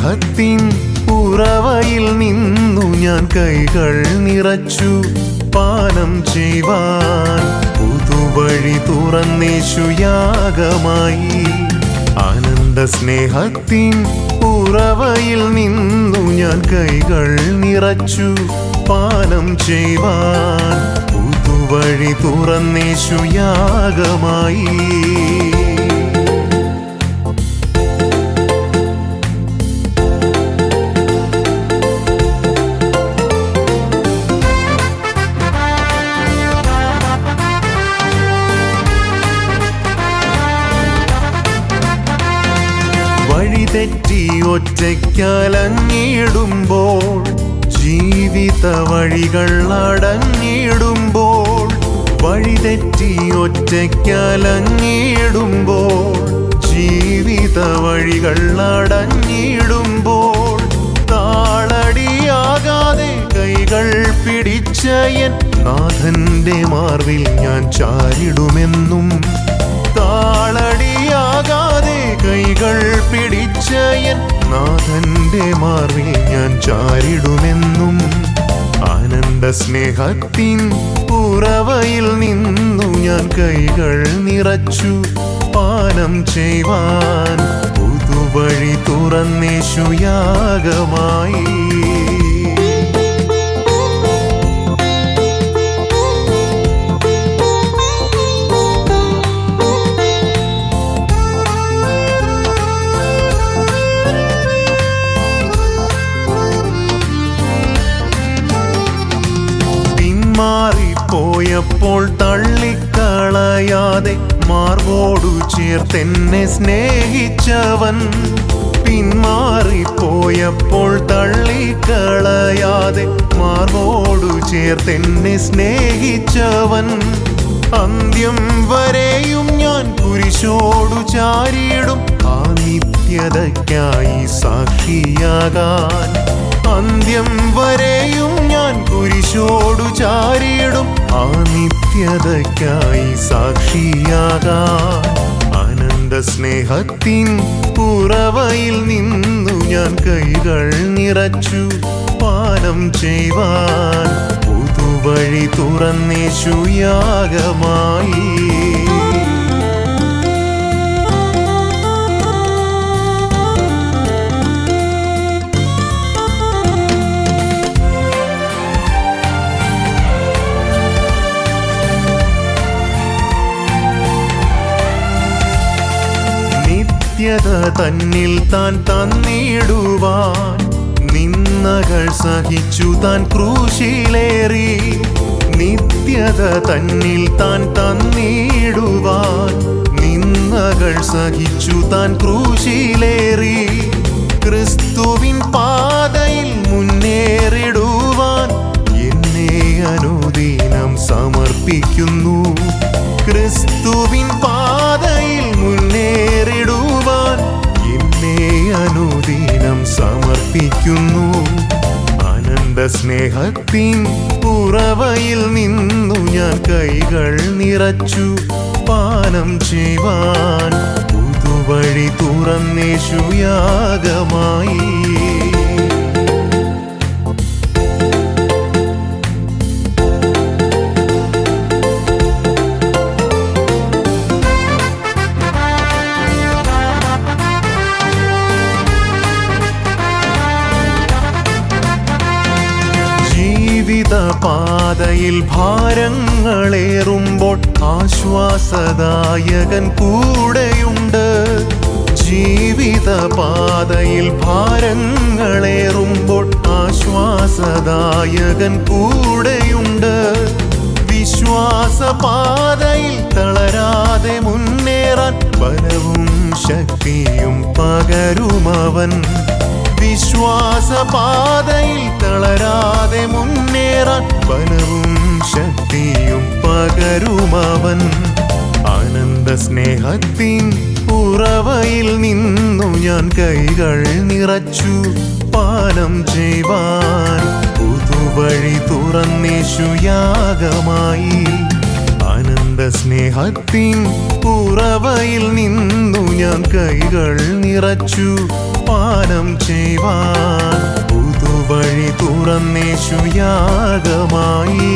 സ്നേഹത്തിൻ ഉറവയിൽ നിന്നു ഞാൻ കൈകൾ നിറച്ചു പാനം ചെയ്യുവാൻ പുതുവഴി തുറന്നേശു യാഗമായി. ആനന്ദ സ്നേഹത്തിൻ ഉറവയിൽ നിന്നു ഞാൻ കൈകൾ നിറച്ചു പാനം ചെയ്യുവാൻ പുതുവഴി തുറന്നേശു യാഗമായി. വഴിതെറ്റി ഒറ്റയ്ക്കലഞ്ഞിടുമ്പോൾ ജീവിത വഴികൾ അടഞ്ഞിടുമ്പോൾ വഴിതെറ്റി ഒറ്റയ്ക്കലഞ്ഞിടുമ്പോൾ ജീവിത വഴികൾ അടഞ്ഞിടുമ്പോൾ താളടിയാകാതെ കൈകൾ പിടിച്ച എൻ നാഥന്റെ മാർവിൽ ഞാൻ ചാരിടുമെന്നും. താളടിയാകാതെ കൈകൾ പിടിച്ച എൻ നാഥന്റെ മാർവിൽ ഞാൻ ചാരിടുമെന്നും. ആനന്ദ സ്നേഹത്തിൻ ഉറവയിൽ നിന്നു ഞാൻ കൈകൾ നിറച്ചു പാനം ചെയ്യുവാൻ പുതുവഴി തുറന്നേശു യാഗമായി. മാറിപ്പോയപ്പോൾ തള്ളിക്കളയാതെ മാർവോടു ചേർത്തെന്നെ സ്നേഹിച്ചവൻ. പിന്മാറിപ്പോയപ്പോൾ തള്ളിക്കളയാതെ മാർവോടു ചേർത്തെന്നെ സ്നേഹിച്ചവൻ. അന്ത്യം വരെയും ഞാൻ കുരിശോടു ചാരിയിടും ആ നിത്യതയ്ക്കായി സാക്ഷിയാകാൻ. അന്ത്യം വരെയും ഞാൻ കുരിശോടു ചാരിയിടും ആ നിത്യതയ്ക്കായി സാക്ഷിയാകാൻ. ആനന്ദ സ്നേഹത്തിൻ ഉറവയിൽ നിന്നു ഞാൻ കൈകൾ നിറച്ചു പാനം ചെയ്യുവാൻ പുതുവഴി തുറന്നേശു യാഗമായി. നിത്യത തന്നിൽ താൻ തന്നിടുവാൻ നിന്ദകൾ സഹിച്ചു താൻ ക്രൂശിലേറി. നിത്യത തന്നിൽ താൻ തന്നിടുവാൻ നിന്ദകൾ സഹിച്ചു താൻ ക്രൂശിലേറി. ക്രിസ്തുവിൻ പാതയിൽ മുന്നേറിടുവാൻ എന്നെ അനുദിനം സമർപ്പിക്കുന്നു. ക്രിസ്തുവിൻ പാതയിൽ മുന്നേറിടുവാൻ എന്നെ അനുദിനം സമർപ്പിക്കുന്നു. ആനന്ദ സ്നേഹത്തിൻ ഉറവയിൽ നിന്നു ഞാൻ കൈകൾ നിറച്ചു പാനം ചെയ്യുവാൻ പുതുവഴി തുറന്നേശു യാഗമായി. ജീവിത പാതയിൽ ഭാരങ്ങളേറുമ്പോൾ ആശ്വാസദായകൻ കൂടെയുണ്ട്. ജീവിത പാതയിൽ ഭാരങ്ങളേറുമ്പോൾ ആശ്വാസദായകൻ കൂടെയുണ്ട്. വിശ്വാസ പാതയിൽ തളരാതെ മുന്നേറാൻ ബലവും ശക്തിയും പകരുമവൻ. വിശ്വാസ പാതയിൽ തളരാതെ മുന്നേറാൻ ബലവും ശക്തിയും പകരുമവൻ. ആനന്ദ സ്നേഹത്തിൻ ഉറവയിൽ നിന്നു ഞാൻ കൈകൾ നിറച്ചു പാനം ചെയ്യുവാൻ പുതുവഴി തുറന്നേശു യാഗമായി. ആനന്ദ സ്നേഹത്തിൻ ഉറവയിൽ നിന്നു ഞാൻ കൈകൾ നിറച്ചു പാനം ചെയ്യുവാൻ പുതുവഴി തുറന്നേശു യാഗമായി.